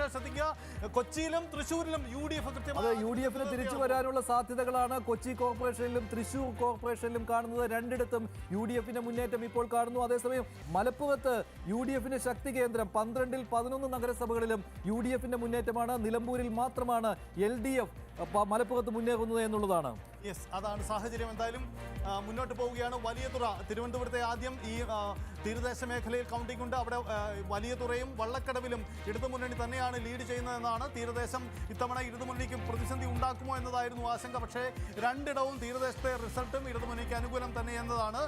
പക്ഷേ ശ്രദ്ധിക്കുക, കൊച്ചിയിലും തൃശ്ശൂരിലും UDF UDFന് തിരിച്ചു വരാനുള്ള സാധ്യതകളാണ് കൊച്ചി കോർപ്പറേഷനിലും തൃശ്ശൂർ കോർപ്പറേഷനിലും കാണുന്നത്. രണ്ടിടത്തും UDFന്റെ മുന്നേറ്റം ഇപ്പോൾ കാണുന്നു. അതേസമയം മലപ്പുറത്ത് UDFന്റെ ശക്തി കേന്ദ്രം 12-ൽ 11 നഗരസഭകളിലും UDFന്റെ മുന്നേറ്റമാണ്. നിലമ്പൂരിൽ മാത്രമാണ് LDF മലപ്പുറത്ത് മുന്നേറുന്നത് എന്നുള്ളതാണ്. യെസ്, അതാണ് സാഹചര്യം. എന്തായാലും മുന്നോട്ട് പോവുകയാണ്. വലിയതുറ, തിരുവനന്തപുരത്തെ ആദ്യം ഈ തീരദേശ മേഖലയിൽ കൗണ്ടിംഗ് ഉണ്ട്. അവിടെ വലിയതുറയും വള്ളക്കടവിലും ഇടതുമുന്നണി തന്നെയാണ് ലീഡ് ചെയ്യുന്നതെന്നാണ്. തീരദേശം ഇത്തവണ ഇടതുമുന്നണിക്കും പ്രതിസന്ധി ഉണ്ടാക്കുമോ എന്നതായിരുന്നു ആശങ്ക. പക്ഷേ രണ്ടിടവും തീരദേശത്തെ റിസൾട്ടും ഇടതുമുന്നണിക്ക് അനുകൂലം തന്നെ എന്നതാണ്.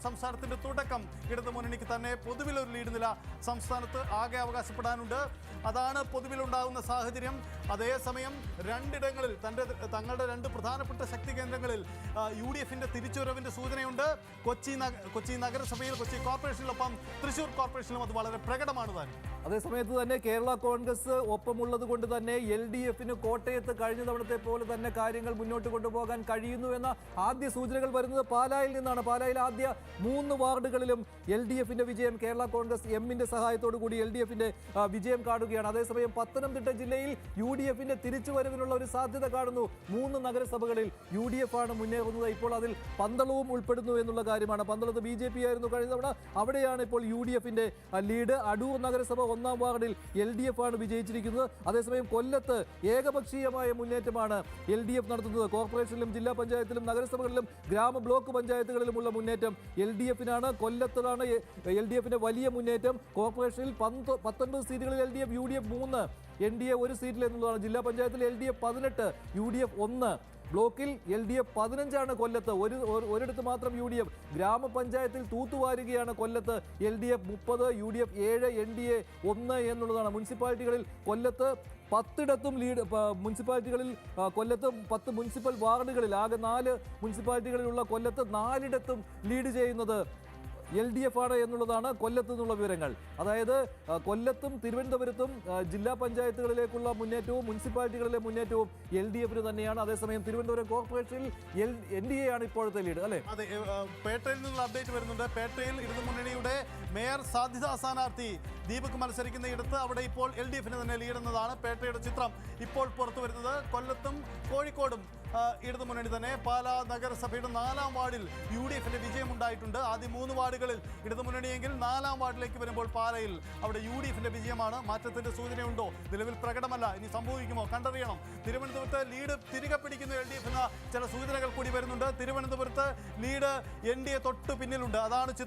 സംസ്ഥാനത്തിന്റെ തുടക്കം ഇടതുമുന്നണിക്ക് തന്നെ. പൊതുവിലൊരു ലീഡ് നില സംസ്ഥാനത്ത് ആകെ അവകാശപ്പെടാനുണ്ട്. അതാണ് പൊതുവിലുണ്ടാകുന്ന സാഹചര്യം. അതേസമയം രണ്ടിടങ്ങളിൽ തങ്ങളുടെ രണ്ട് പ്രധാനപ്പെട്ട ശക്തി കേന്ദ്രങ്ങളിൽ UDFന്റെ തിരിച്ചുവരവിന്റെ സൂചനയുണ്ട്. കൊച്ചി നഗരസഭയിൽ, കൊച്ചി കോർപ്പറേഷനിലൊപ്പം തൃശ്ശൂർ കോർപ്പറേഷനിലും അത് വളരെ പ്രകടമാണ് താൻ. അതേസമയത്ത് തന്നെ കേരള കോൺഗ്രസ് ഒപ്പമുള്ളത് കൊണ്ട് തന്നെ LDFന് കോട്ടയത്ത് കഴിഞ്ഞ തവണത്തെ പോലെ തന്നെ കാര്യങ്ങൾ മുന്നോട്ട് കൊണ്ടുപോകാൻ കഴിയുന്നു എന്ന ആദ്യ സൂചനകൾ വരുന്നത് പാലായിൽ നിന്നാണ്. പാലായിൽ ആദ്യ 3 വാർഡുകളിലും LDFന്റെ വിജയം, കേരള കോൺഗ്രസ് എമ്മിന്റെ സഹായത്തോടു കൂടി LDFന്റെ വിജയം കാണുകയാണ്. അതേസമയം പത്തനംതിട്ട ജില്ലയിൽ UDFന്റെ തിരിച്ചുവരവിനുള്ള ഒരു സാധ്യത കാണുന്നു. 3 നഗരസഭകളിൽ UDF ആണ് മുന്നേറുന്നത്. ഇപ്പോൾ അതിൽ പന്തളവും ഉൾപ്പെടുന്നു എന്നുള്ള കാര്യമാണ്. പന്തളത്ത് BJP ആയിരുന്നു കഴിഞ്ഞ തവണ. അവിടെയാണ് ഇപ്പോൾ UDFന്റെ ലീഡ്. അടൂർ നഗരസഭ 1-ാം വാർഡിൽ LDF ആണ് വിജയിച്ചിരിക്കുന്നത്. അതേസമയം കൊല്ലത്ത് ഏകപക്ഷീയമായ മുന്നേറ്റമാണ് LDF നടത്തുന്നത്. കോർപ്പറേഷനിലും ജില്ലാ പഞ്ചായത്തിലും നഗരസഭകളിലും ബ്ലോക്ക് പഞ്ചായത്തുകളിലുമുള്ള മുന്നേറ്റം LDFനാണ്. കൊല്ലത്താണ് LDFന്റെ വലിയ മുന്നേറ്റം. കോർപ്പറേഷനിൽ 19 സീറ്റുകളിൽ LDF, UDF 3, NDA 1 സീറ്റിൽ എന്നുള്ളതാണ്. ജില്ലാ പഞ്ചായത്തിൽ LDF 18, UDF 1. ബ്ലോക്കിൽ LDF 15 കൊല്ലത്ത്, ഒരിടത്ത് മാത്രം UDF. ഗ്രാമപഞ്ചായത്തിൽ തൂത്തുവാരുകയാണ് കൊല്ലത്ത്. LDF 30, UDF 7, NDA 1 എന്നുള്ളതാണ്. മുനിസിപ്പാലിറ്റികളിൽ കൊല്ലത്ത് 10 ലീഡ്. മുനിസിപ്പാലിറ്റികളിൽ കൊല്ലത്ത് 10 മുനിസിപ്പൽ വാർഡുകളിൽ ആകെ 4 മുനിസിപ്പാലിറ്റികളിലുള്ള കൊല്ലത്ത് 4 ലീഡ് ചെയ്യുന്നത് LDF ആണ് എന്നുള്ളതാണ് കൊല്ലത്തു നിന്നുള്ള വിവരങ്ങൾ. അതായത് കൊല്ലത്തും തിരുവനന്തപുരത്തും ജില്ലാ പഞ്ചായത്തുകളിലേക്കുള്ള മുന്നേറ്റവും മുനിസിപ്പാലിറ്റികളിലെ മുന്നേറ്റവും LDFന് തന്നെയാണ്. അതേസമയം തിരുവനന്തപുരം കോർപ്പറേഷനിൽ NDA ആണ് ഇപ്പോഴത്തെ ലീഡ്, അല്ലേ? അതെ, പേട്ടയിൽ നിന്നുള്ള അപ്ഡേറ്റ് വരുന്നുണ്ട്. പേട്ടയിൽ ഇടതുമുന്നണിയുടെ മേയർ സാധ്യതാ സ്ഥാനാർത്ഥി ദീപക് മത്സരിക്കുന്ന ഇടത്ത് അവിടെ ഇപ്പോൾ LDFന് തന്നെ ലീഡ് എന്നതാണ് പേട്ടയുടെ ചിത്രം ഇപ്പോൾ പുറത്തു വരുന്നത്. കൊല്ലത്തും കോഴിക്കോടും ഇടതുമുന്നണി തന്നെ. പാലാ നഗരസഭയുടെ 4-ാം വാർഡിൽ UDFന്റെ വിജയമുണ്ടായിട്ടുണ്ട്. ആദ്യം 3 വാർഡുകളിൽ ഇടതുമുന്നണിയെങ്കിൽ 4-ാം വാർഡിലേക്ക് വരുമ്പോൾ പാലയിൽ അവിടെ UDFന്റെ വിജയമാണ്. മാറ്റത്തിന്റെ സൂചനയുണ്ടോ? നിലവിൽ പ്രകടമല്ല. ഇനി സംഭവിക്കുമോ? കണ്ടറിയണം. തിരുവനന്തപുരത്ത് ലീഡ് തിരികെ പിടിക്കുന്ന LDF എന്ന ചില സൂചനകൾ കൂടി വരുന്നുണ്ട്. തിരുവനന്തപുരത്ത് ലീഡ് NDA തൊട്ടു പിന്നിലുണ്ട്. അതാണ് ചിത്രം.